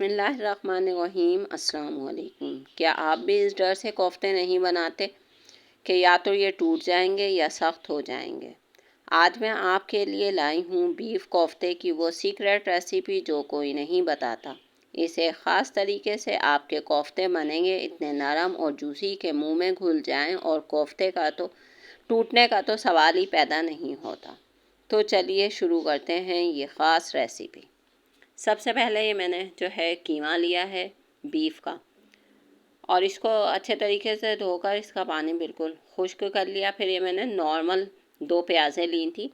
बिस्मिल्लाहिर्रहमानिर्रहीम अस्सलाम वालेकुम। क्या आप भी इस डर से कोफ्ते नहीं बनाते कि या तो ये टूट जाएंगे या सख्त हो जाएंगे? आज मैं आपके लिए लाई हूँ बीफ कोफ्ते की वो सीक्रेट रेसिपी जो कोई नहीं बताता। इसे ख़ास तरीके से आपके कोफ्ते बनेंगे इतने नरम और जूसी के मुंह में घुल जाएं और कोफ्ते का तो टूटने का तो सवाल ही पैदा नहीं होता। तो चलिए शुरू करते हैं ये ख़ास रेसिपी। सबसे पहले ये मैंने जो है कीमा लिया है बीफ का, और इसको अच्छे तरीके से धोकर इसका पानी बिल्कुल खुश्क कर लिया। फिर ये मैंने नॉर्मल 2 प्याज़ें ली थी,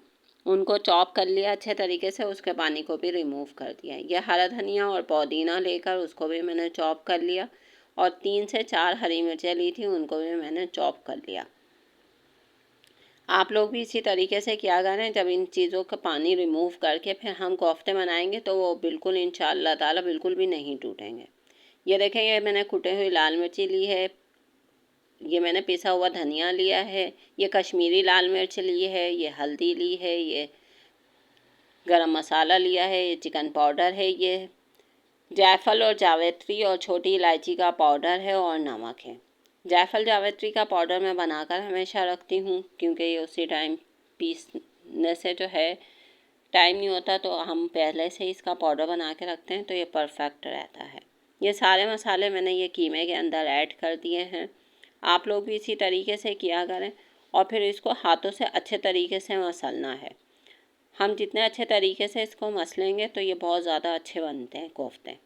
उनको चॉप कर लिया अच्छे तरीके से, उसके पानी को भी रिमूव कर दिया। यह हरा धनिया और पुदीना लेकर उसको भी मैंने चॉप कर लिया, और 3 से 4 हरी मिर्चें ली थी, उनको भी मैंने चॉप कर लिया। आप लोग भी इसी तरीके से किया करें। जब इन चीज़ों का पानी रिमूव करके फिर हम कोफ्ते बनाएंगे तो वो बिल्कुल इंशाअल्लाह ताला बिल्कुल भी नहीं टूटेंगे। ये देखें, ये मैंने कुटे हुई लाल मिर्ची ली है, ये मैंने पिसा हुआ धनिया लिया है, ये कश्मीरी लाल मिर्च ली है, ये हल्दी ली है, ये गरम मसाला लिया है, ये चिकन पाउडर है, ये जायफल और जावित्री और छोटी इलायची का पाउडर है, और नमक है। जायफल जावित्री का पाउडर मैं बनाकर हमेशा रखती हूँ, क्योंकि ये उसी टाइम पीसने से जो है टाइम नहीं होता, तो हम पहले से ही इसका पाउडर बना के रखते हैं तो ये परफेक्ट रहता है। ये सारे मसाले मैंने ये कीमे के अंदर ऐड कर दिए हैं। आप लोग भी इसी तरीके से किया करें, और फिर इसको हाथों से अच्छे तरीके से मसलना है। हम जितने अच्छे तरीके से इसको मसलेंगे तो ये बहुत ज़्यादा अच्छे बनते हैं कोफ्ते।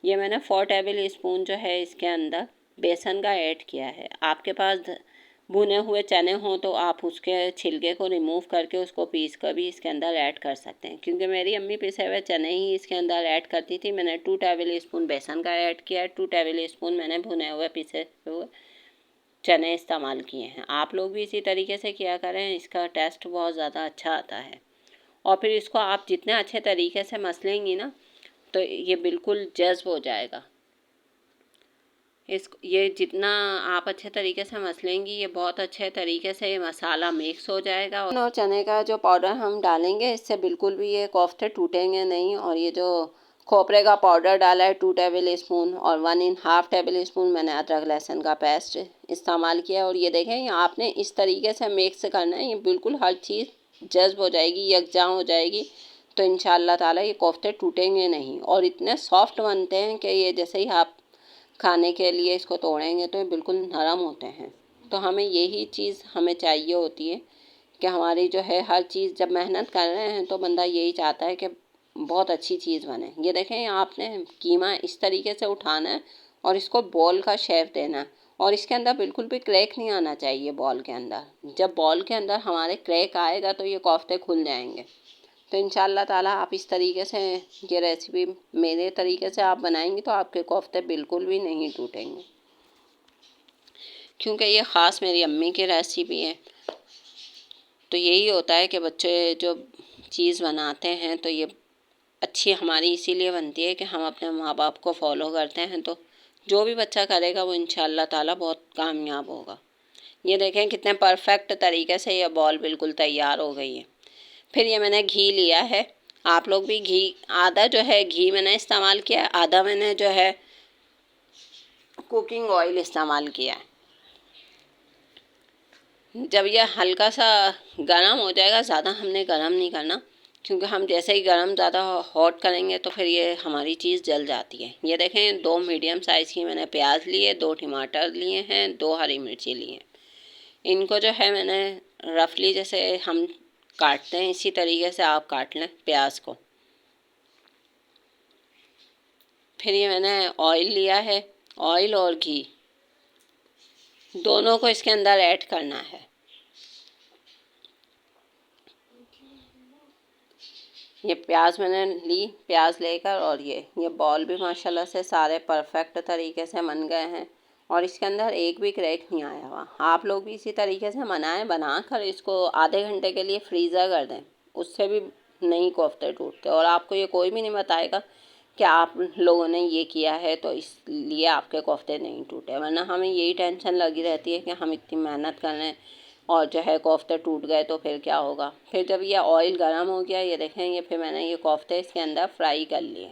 ये मैंने 4 टेबल स्पून जो है इसके अंदर बेसन का ऐड किया है। आपके पास भुने हुए चने हों तो आप उसके छिलके को रिमूव करके उसको पीस कर भी इसके अंदर ऐड कर सकते हैं, क्योंकि मेरी अम्मी पिसे हुए चने ही इसके अंदर ऐड करती थी। मैंने 2 टेबल स्पून बेसन का ऐड किया है, 2 टेबल स्पून मैंने भुने हुए पिसे हुए चने इस्तेमाल किए हैं। आप लोग भी इसी तरीके से किया करें, इसका टेस्ट बहुत ज़्यादा अच्छा आता है। और फिर इसको आप जितने अच्छे तरीके से मसलेंगी ना तो ये बिल्कुल जज्ब हो जाएगा। ये जितना आप अच्छे तरीके से मसलेंगी ये बहुत अच्छे तरीके से ये मसाला मिक्स हो जाएगा, और चने का जो पाउडर हम डालेंगे इससे बिल्कुल भी ये कोफ्ते टूटेंगे नहीं। और ये जो खोपरे का पाउडर डाला है 2 टेबल स्पून, और 1.5 टेबल स्पून मैंने अदरक लहसुन का पेस्ट इस्तेमाल किया। और ये देखें, आपने इस तरीके से मिक्स करना है, ये बिल्कुल हर चीज़ जज्ब हो जाएगी, यकजां हो जाएगी, तो इंशाअल्लाह ताला ये कोफ्ते टूटेंगे नहीं। और इतने सॉफ्ट बनते हैं कि ये जैसे ही आप खाने के लिए इसको तोड़ेंगे तो ये बिल्कुल नरम होते हैं। तो हमें यही चीज़ हमें चाहिए होती है कि हमारी जो है हर चीज़, जब मेहनत कर रहे हैं तो बंदा यही चाहता है कि बहुत अच्छी चीज़ बने। ये देखें, आपने कीमा इस तरीके से उठाना है और इसको बॉल का शेप देना है, और इसके अंदर बिल्कुल भी क्रैक नहीं आना चाहिए बॉल के अंदर। जब बॉल के अंदर हमारे क्रैक आएगा तो ये कोफ्ते खुल जाएंगे। तो इंशाअल्लाह ताला आप इस तरीके से ये रेसिपी मेरे तरीके से आप बनाएंगी तो आपके कोफ्ते बिल्कुल भी नहीं टूटेंगे, क्योंकि ये ख़ास मेरी अम्मी की रेसिपी है। तो यही होता है कि बच्चे जो चीज़ बनाते हैं तो ये अच्छी हमारी इसीलिए बनती है कि हम अपने माँ बाप को फॉलो करते हैं, तो जो भी बच्चा करेगा वो इंशाअल्लाह ताला बहुत कामयाब होगा। ये देखें कितने परफेक्ट तरीके से ये बॉल बिल्कुल तैयार हो गई है। फिर ये मैंने घी लिया है। आप लोग भी घी, आधा जो है घी मैंने इस्तेमाल किया है, आधा मैंने जो है कुकिंग ऑयल इस्तेमाल किया है। जब यह हल्का सा गरम हो जाएगा, ज़्यादा हमने गरम नहीं करना, क्योंकि हम जैसे ही गरम ज़्यादा हॉट करेंगे तो फिर ये हमारी चीज़ जल जाती है। ये देखें, 2 मीडियम साइज़ की मैंने प्याज लिए, 2 टमाटर लिए हैं, 2 हरी मिर्ची लिए हैं। इनको जो है मैंने रफली जैसे हम काटते हैं इसी तरीके से आप काट लें प्याज को। फिर ये मैंने ऑयल लिया है, ऑयल और घी दोनों को इसके अंदर ऐड करना है। ये प्याज मैंने ली, प्याज लेकर, और ये बॉल भी माशाल्लाह से सारे परफेक्ट तरीके से बन गए हैं, और इसके अंदर एक भी क्रैक नहीं आया हुआ। आप लोग भी इसी तरीके से बनाकर इसको आधे घंटे के लिए फ्रीज़र कर दें, उससे भी नहीं कोफ्ते टूटते। और आपको ये कोई भी नहीं बताएगा कि आप लोगों ने ये किया है तो इसलिए आपके कोफ्ते नहीं टूटे, वरना हमें यही टेंशन लगी रहती है कि हम इतनी मेहनत कर रहे हैं और जो है कोफ्ते टूट गए तो फिर क्या होगा। फिर जब ये ऑयल गर्म हो गया, ये देखें, ये फिर मैंने ये कोफ्ते इसके अंदर फ्राई कर लिए।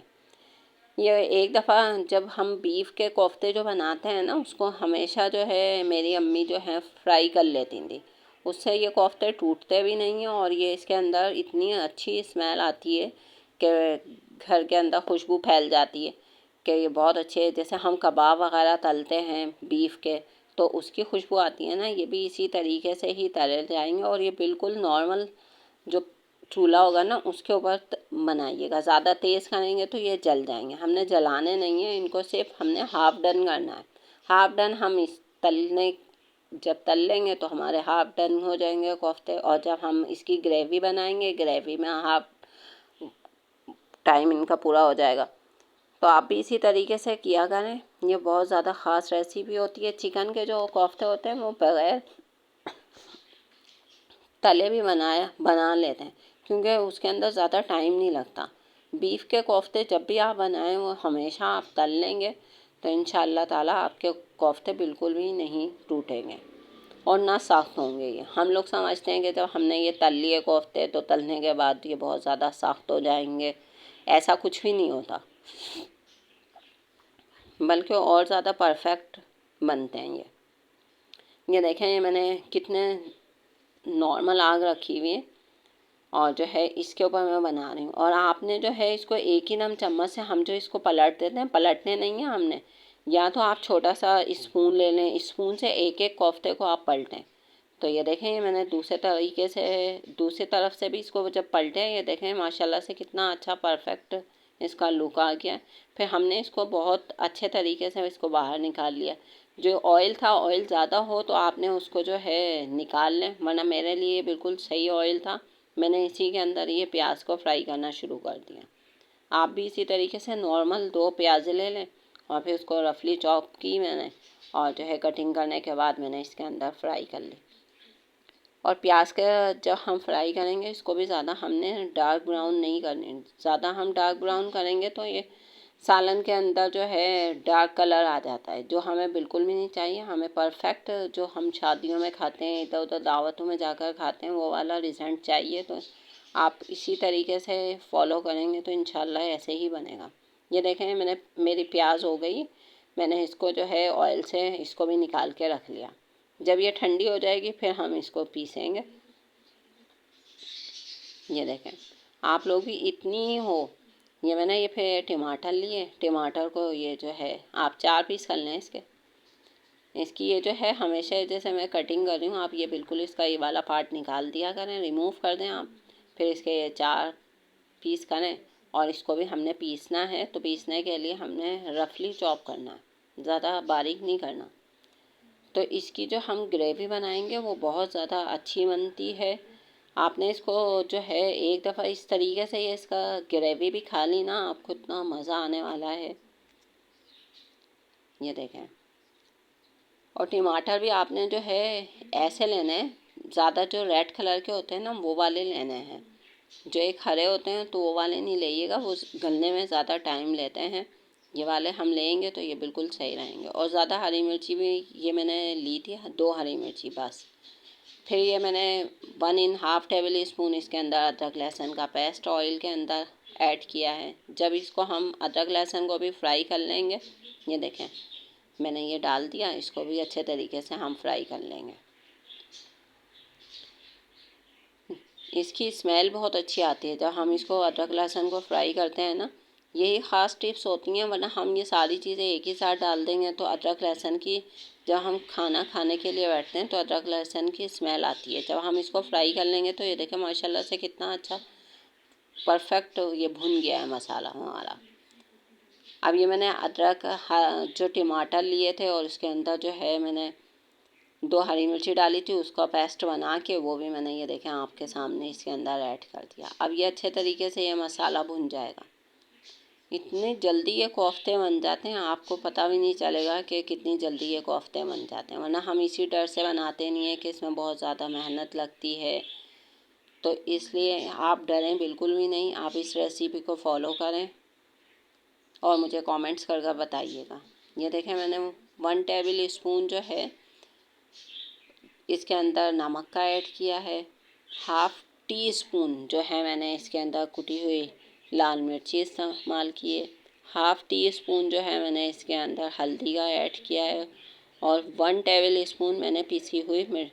ये एक दफ़ा जब हम बीफ के कोफ्ते जो बनाते हैं ना, उसको हमेशा जो है मेरी अम्मी जो है फ्राई कर लेती थी। उससे ये कोफ्ते टूटते भी नहीं हैं और ये इसके अंदर इतनी अच्छी स्मेल आती है कि घर के अंदर खुशबू फैल जाती है कि ये बहुत अच्छे, जैसे हम कबाब वगैरह तलते हैं बीफ के तो उसकी खुशबू आती है ना, ये भी इसी तरीके से ही तले जाएंगे। और ये बिल्कुल नॉर्मल जो चूल्हा होगा ना उसके ऊपर बनाइएगा। ज़्यादा तेज़ करेंगे तो ये जल जाएंगे। हमने जलाने नहीं है इनको, सिर्फ हमने हाफ डन करना है। हाफ डन हम इस तलने जब तल लेंगे तो हमारे हाफ डन हो जाएंगे कोफ्ते। और जब हम इसकी ग्रेवी बनाएंगे, ग्रेवी में हाफ टाइम इनका पूरा हो जाएगा। तो आप भी इसी तरीके से किया करें। ये बहुत ज़्यादा ख़ास रेसिपी होती है। चिकन के जो कोफ्ते होते हैं वो बगैर तले भी बना लेते हैं क्योंकि उसके अंदर ज़्यादा टाइम नहीं लगता। बीफ के कोफ्ते जब भी आप बनाएं वो हमेशा आप तल लेंगे तो इंशाअल्लाह ताला आपके कोफ्ते बिल्कुल भी नहीं टूटेंगे और ना सख्त होंगे। ये हम लोग समझते हैं कि जब हमने ये तल लिए कोफ्ते तो तलने के बाद ये बहुत ज़्यादा सख्त हो जाएंगे। ऐसा कुछ भी नहीं होता, बल्कि और ज़्यादा परफेक्ट बनते हैं ये देखें, ये मैंने कितने नॉर्मल आग रखी हुई है और जो है इसके ऊपर मैं बना रही हूँ। और आपने जो है इसको एक ही नम चम्मच से हम जो इसको पलट देते हैं, पलटने नहीं है हमने। या तो आप छोटा सा स्पून ले लें, स्पून से एक एक कोफ्ते को आप पलटें। तो ये देखें, ये मैंने दूसरे तरीके से दूसरी तरफ से भी इसको जब पलटे, ये देखें माशाल्लाह से कितना अच्छा परफेक्ट इसका लुक आ गया। फिर हमने इसको बहुत अच्छे तरीके से इसको बाहर निकाल लिया। जो ऑयल था, ऑयल ज़्यादा हो तो आपने उसको जो है निकाल लें, वरना मेरे लिए बिल्कुल सही ऑयल था। मैंने इसी के अंदर ये प्याज को फ्राई करना शुरू कर दिया। आप भी इसी तरीके से नॉर्मल 2 प्याज ले लें और फिर उसको रफली चॉप की मैंने और जो है कटिंग करने के बाद मैंने इसके अंदर फ्राई कर ली। और प्याज के जब हम फ्राई करेंगे इसको भी ज़्यादा हमने डार्क ब्राउन नहीं करनी। ज़्यादा हम डार्क ब्राउन करेंगे तो ये सालन के अंदर जो है डार्क कलर आ जाता है, जो हमें बिल्कुल भी नहीं चाहिए। हमें परफेक्ट जो हम शादियों में खाते हैं, इधर उधर दावतों में जाकर खाते हैं, वो वाला रिजल्ट चाहिए। तो आप इसी तरीके से फॉलो करेंगे तो इंशाल्लाह ऐसे ही बनेगा। ये देखें, मेरी प्याज हो गई। मैंने इसको जो है ऑयल से इसको भी निकाल के रख लिया। जब ये ठंडी हो जाएगी फिर हम इसको पीसेंगे। ये देखें, आप लोग भी इतनी हो। ये मैंने ये फिर टमाटर लिए, टमाटर को ये जो है आप 4 पीस कर लें इसके। इसकी ये जो है हमेशा जैसे मैं कटिंग कर रही हूँ, आप ये बिल्कुल इसका ये वाला पार्ट निकाल दिया करें, रिमूव कर दें आप। फिर इसके ये 4 पीस करें और इसको भी हमने पीसना है। तो पीसने के लिए हमने रफली चॉप करना है, ज़्यादा बारीक नहीं करना। तो इसकी जो हम ग्रेवी बनाएंगे वो बहुत ज़्यादा अच्छी बनती है। आपने इसको जो है एक दफ़ा इस तरीके से ये इसका ग्रेवी भी खा ली ना, आपको इतना मज़ा आने वाला है। ये देखें, और टमाटर भी आपने जो है ऐसे लेने हैं, ज़्यादा जो रेड कलर के होते हैं ना वो वाले लेने हैं। जो एक हरे होते हैं तो वो वाले नहीं लेइएगा, वो गलने में ज़्यादा टाइम लेते हैं। ये वाले हम लेंगे तो ये बिल्कुल सही रहेंगे। और ज़्यादा हरी मिर्ची भी ये मैंने ली थी, 2 हरी मिर्ची बस। फिर ये मैंने 1½ टेबल स्पून इसके अंदर अदरक लहसुन का पेस्ट ऑयल के अंदर ऐड किया है। जब इसको हम अदरक लहसुन को भी फ्राई कर लेंगे, ये देखें मैंने ये डाल दिया, इसको भी अच्छे तरीके से हम फ्राई कर लेंगे। इसकी स्मेल बहुत अच्छी आती है जब हम इसको अदरक लहसुन को फ्राई करते हैं ना। यही ख़ास टिप्स होती हैं, वरना हम ये सारी चीज़ें एक ही साथ डाल देंगे तो अदरक लहसुन की, जब हम खाना खाने के लिए बैठते हैं तो अदरक लहसुन की स्मेल आती है। जब हम इसको फ्राई कर लेंगे तो ये देखें माशाल्लाह से कितना अच्छा परफेक्ट ये भुन गया है मसाला हमारा। अब ये मैंने अदरक जो टमाटर लिए थे और उसके अंदर जो है मैंने 2 हरी मिर्ची डाली थी, उसका पेस्ट बना के वो भी मैंने ये देखें आपके सामने इसके अंदर ऐड कर दिया। अब ये अच्छे तरीके से ये मसाला भुन जाएगा। इतनी जल्दी ये कोफ्ते बन जाते हैं, आपको पता भी नहीं चलेगा कि कितनी जल्दी ये कोफ्ते बन जाते हैं। वरना हम इसी डर से बनाते नहीं है कि इसमें बहुत ज़्यादा मेहनत लगती है। तो इसलिए आप डरें बिल्कुल भी नहीं, आप इस रेसिपी को फॉलो करें और मुझे कमेंट्स कर कर बताइएगा। ये देखें, मैंने 1 टेबल स्पून जो है इसके अंदर नमक का ऐड किया है। हाफ़ टी स्पून जो है मैंने इसके अंदर कुटी हुई लाल मिर्ची इस्तेमाल की है। हाफ़ टी स्पून जो है मैंने इसके अंदर हल्दी का ऐड किया है और 1 टेबल स्पून मैंने पिसी हुई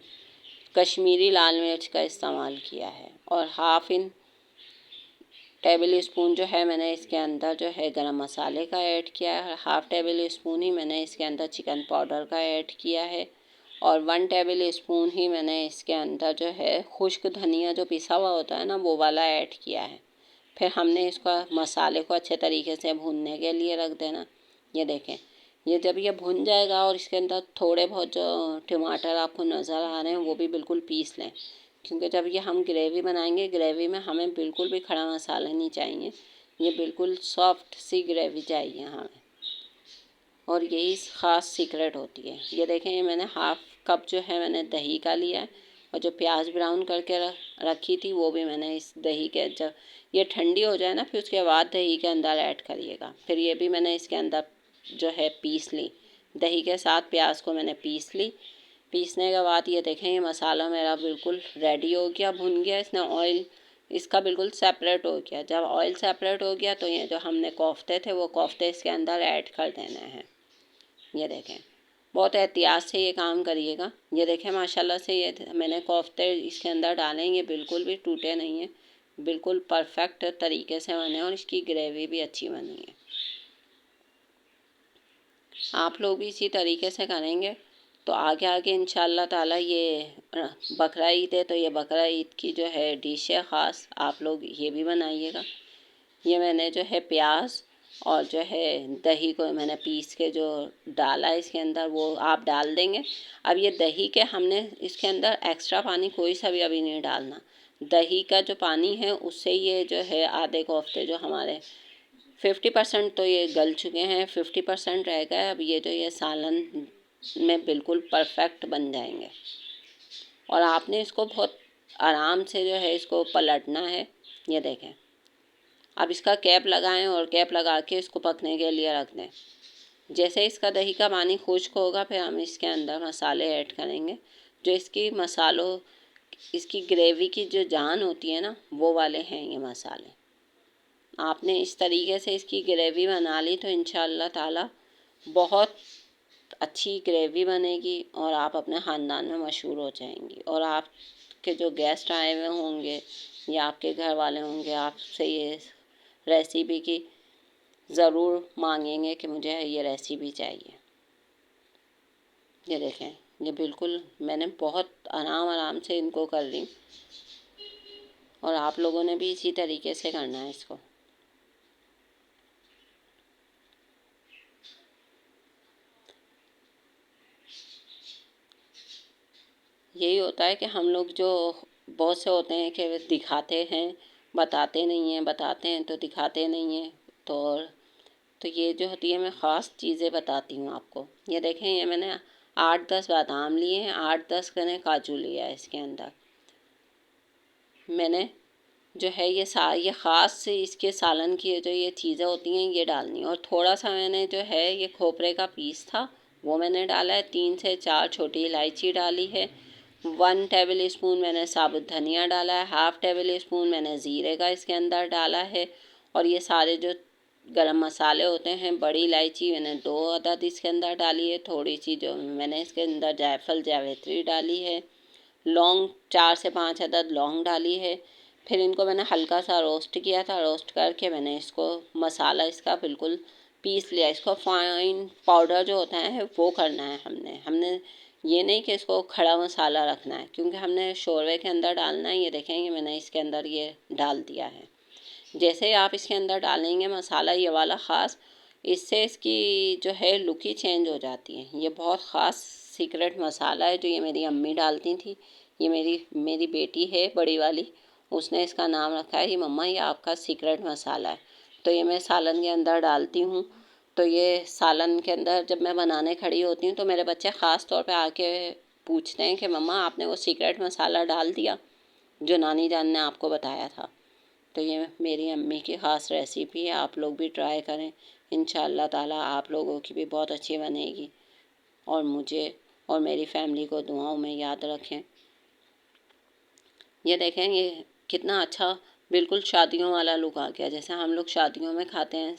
कश्मीरी लाल मिर्च का इस्तेमाल किया है और हाफ़ इन टेबल स्पून जो है मैंने इसके अंदर जो है गरम मसाले का ऐड किया है। हाफ़ टेबल स्पून ही मैंने इसके अंदर चिकन पाउडर का ऐड किया है और 1 टेबल स्पून ही मैंने इसके अंदर जो है खुश्क धनिया जो पिसा हुआ होता है ना, वो वाला ऐड किया है। फिर हमने इसका मसाले को अच्छे तरीके से भूनने के लिए रख देना। ये देखें, ये जब ये भुन जाएगा और इसके अंदर थोड़े बहुत जो टमाटर आपको नज़र आ रहे हैं वो भी बिल्कुल पीस लें, क्योंकि जब ये हम ग्रेवी बनाएंगे, ग्रेवी में हमें बिल्कुल भी खड़ा मसाला नहीं चाहिए, ये बिल्कुल सॉफ्ट सी ग्रेवी चाहिए हमें, और यही ख़ास सीक्रेट होती है। ये देखें, ये मैंने हाफ़ कप जो है मैंने दही का लिया है और जो प्याज ब्राउन करके रखी थी वो भी मैंने इस दही के, जब ये ठंडी हो जाए ना फिर उसके बाद दही के अंदर ऐड करिएगा। फिर ये भी मैंने इसके अंदर जो है पीस ली, दही के साथ प्याज को मैंने पीस ली। पीसने के बाद ये देखें, ये मसाला मेरा बिल्कुल रेडी हो गया, भुन गया, इसने ऑयल इसका बिल्कुल सेपरेट हो गया। जब ऑयल सेपरेट हो गया तो ये जो हमने कोफ्ते थे वो कोफ्ते इसके अंदर ऐड कर देने हैं। ये देखें, बहुत एहतियात से ये काम करिएगा। ये देखें माशाल्लाह से ये मैंने कोफ्ते इसके अंदर डाले, ये बिल्कुल भी टूटे नहीं हैं, बिल्कुल परफेक्ट तरीके से बने और इसकी ग्रेवी भी अच्छी बनी है। आप लोग भी इसी तरीके से करेंगे तो आगे आगे इंशाल्लाह ताला, ये बकरा ईद है तो ये बकरा ईद की जो है डिश है ख़ास, आप लोग ये भी बनाइएगा। ये मैंने जो है प्याज और जो है दही को मैंने पीस के जो डाला है इसके अंदर, वो आप डाल देंगे। अब ये दही के हमने इसके अंदर एक्स्ट्रा पानी कोई सा भी अभी नहीं डालना, दही का जो पानी है उससे ये जो है आधे कोफ्ते जो हमारे 50% तो ये गल चुके हैं, 50% रह गए। अब ये जो ये सालन में बिल्कुल परफेक्ट बन जाएंगे और आपने इसको बहुत आराम से जो है इसको पलटना है। ये देखें, अब इसका कैप लगाएं और कैप लगा के इसको पकने के लिए रख दें। जैसे इसका दही का पानी खुश्क होगा फिर हम इसके अंदर मसाले ऐड करेंगे, जो इसकी मसालों इसकी ग्रेवी की जो जान होती है ना, वो वाले हैं ये मसाले। आपने इस तरीके से इसकी ग्रेवी बना ली तो इंशाअल्लाह ताला बहुत अच्छी ग्रेवी बनेगी और आप अपने ख़ानदान में मशहूर हो जाएंगी, और आपके जो गेस्ट आए हुए होंगे या आपके घर वाले होंगे आपसे ये रेसिपी की ज़रूर मांगेंगे कि मुझे ये रेसिपी चाहिए। ये देखें, ये बिल्कुल मैंने बहुत आराम आराम से इनको कर ली और आप लोगों ने भी इसी तरीके से करना है इसको। यही होता है कि हम लोग जो बहुत से होते हैं कि दिखाते हैं, बताते नहीं हैं, बताते हैं तो दिखाते नहीं हैं। तो ये जो होती है मैं ख़ास चीज़ें बताती हूँ आपको। ये देखें, ये मैंने 8-10 बादाम लिए हैं, 8-10 मैंने काजू लिया है। इसके अंदर मैंने जो है ये ख़ास से इसके सालन की जो ये चीज़ें होती हैं ये डालनी है, और थोड़ा सा मैंने जो है ये खोपरे का पीस था वो मैंने डाला है। 3 से 4 छोटी इलायची डाली है। 1 टेबल स्पून मैंने साबुत धनिया डाला है। हाफ़ टेबल स्पून मैंने ज़ीरे का इसके अंदर डाला है। और ये सारे जो गरम मसाले होते हैं, बड़ी इलायची मैंने 2 अदद इसके अंदर डाली है। थोड़ी सी जो मैंने इसके अंदर जायफल जावित्री डाली है। लौंग 4 से 5 अदद लौंग डाली है। फिर इनको मैंने हल्का सा रोस्ट किया था, रोस्ट करके मैंने इसको मसाला इसका बिल्कुल पीस लिया। इसको फाइन पाउडर जो होता है वो करना है हमने ये नहीं कि इसको खड़ा मसाला रखना है, क्योंकि हमने शोरवे के अंदर डालना है। ये देखेंगे मैंने इसके अंदर ये डाल दिया है। जैसे ही आप इसके अंदर डालेंगे मसाला ये वाला ख़ास, इससे इसकी जो है लुक ही चेंज हो जाती है। ये बहुत ख़ास सीक्रेट मसाला है जो ये मेरी अम्मी डालती थी। ये मेरी बेटी है बड़ी वाली, उसने इसका नाम रखा है कि मम्मा ये आपका सीक्रेट मसाला है। तो ये मैं सालन के अंदर डालती हूँ। तो ये सालन के अंदर जब मैं बनाने खड़ी होती हूँ तो मेरे बच्चे ख़ास तौर पे आके पूछते हैं कि मम्मा आपने वो सीक्रेट मसाला डाल दिया जो नानी जान ने आपको बताया था। तो ये मेरी अम्मी की ख़ास रेसिपी है, आप लोग भी ट्राई करें। इंशाअल्लाह ताला आप लोगों की भी बहुत अच्छी बनेगी, और मुझे और मेरी फैमिली को दुआओं में याद रखें। ये देखें, ये कितना अच्छा बिल्कुल शादियों वाला लुक आ गया, जैसे हम लोग शादियों में खाते हैं।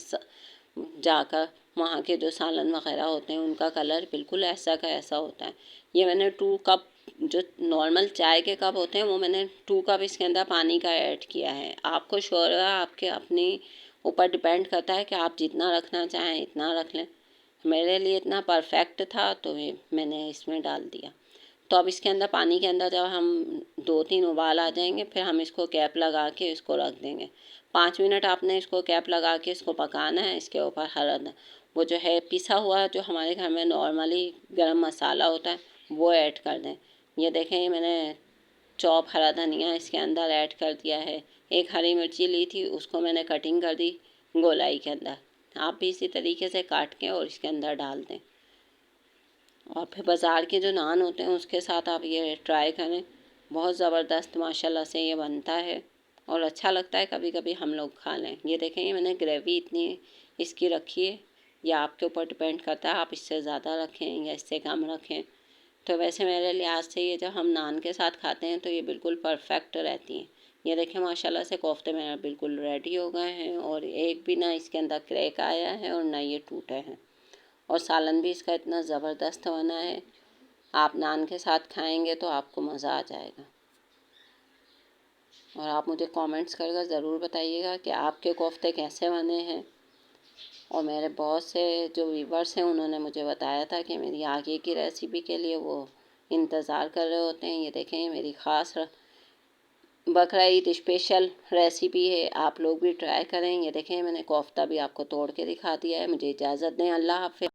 जाकर वहाँ के जो सालन वगैरह होते हैं उनका कलर बिल्कुल ऐसा का ऐसा होता है। ये मैंने 2 कप, जो नॉर्मल चाय के कप होते हैं वो मैंने 2 कप इसके अंदर पानी का ऐड किया है। आपको श्योर है, आपके अपनी ऊपर डिपेंड करता है कि आप जितना रखना चाहें इतना रख लें। मेरे लिए इतना परफेक्ट था तो ये मैंने इसमें डाल दिया। तो अब इसके अंदर पानी के अंदर जब हम 2-3 उबाल आ जाएंगे फिर हम इसको कैप लगा के इसको रख देंगे। 5 मिनट आपने इसको कैप लगा के इसको पकाना है। इसके ऊपर हरा वो जो है पिसा हुआ जो हमारे घर में नॉर्मली गरम मसाला होता है वो ऐड कर दें। ये देखें, ये मैंने चॉप हरा धनिया इसके अंदर ऐड कर दिया है। एक हरी मिर्ची ली थी उसको मैंने कटिंग कर दी गोलाई के अंदर। आप भी इसी तरीके से काट के और इसके अंदर डाल दें। और फिर बाज़ार के जो नान होते हैं उसके साथ आप ये ट्राई करें। बहुत ज़बरदस्त माशाल्लाह से ये बनता है और अच्छा लगता है, कभी कभी हम लोग खा लें। ये देखें, ये मैंने ग्रेवी इतनी इसकी रखी है। ये आपके ऊपर डिपेंड करता है, आप इससे ज़्यादा रखें या इससे कम रखें। तो वैसे मेरे लिहाज से ये जब हम नान के साथ खाते हैं तो ये बिल्कुल परफेक्ट रहती हैं। ये देखें माशाल्लाह से कोफ्ते मेरे बिल्कुल रेडी हो गए हैं और एक भी ना इसके अंदर क्रैक आया है और ना ये टूटे हैं। और सालन भी इसका इतना ज़बरदस्त बना है, आप नान के साथ खाएंगे तो आपको मज़ा आ जाएगा। और आप मुझे कमेंट्स करके ज़रूर बताइएगा कि आपके कोफ्ते कैसे बने हैं। और मेरे बहुत से जो व्यूवर्स हैं उन्होंने मुझे बताया था कि मेरी आगे की रेसिपी के लिए वो इंतज़ार कर रहे होते हैं। ये देखें, ये मेरी ख़ास बकरा ईद स्पेशल रेसिपी है, आप लोग भी ट्राई करें। ये देखें, मैंने कोफ्ता भी आपको तोड़ के दिखा दिया है। मुझे इजाज़त दें, अल्लाह हाफ़िज़।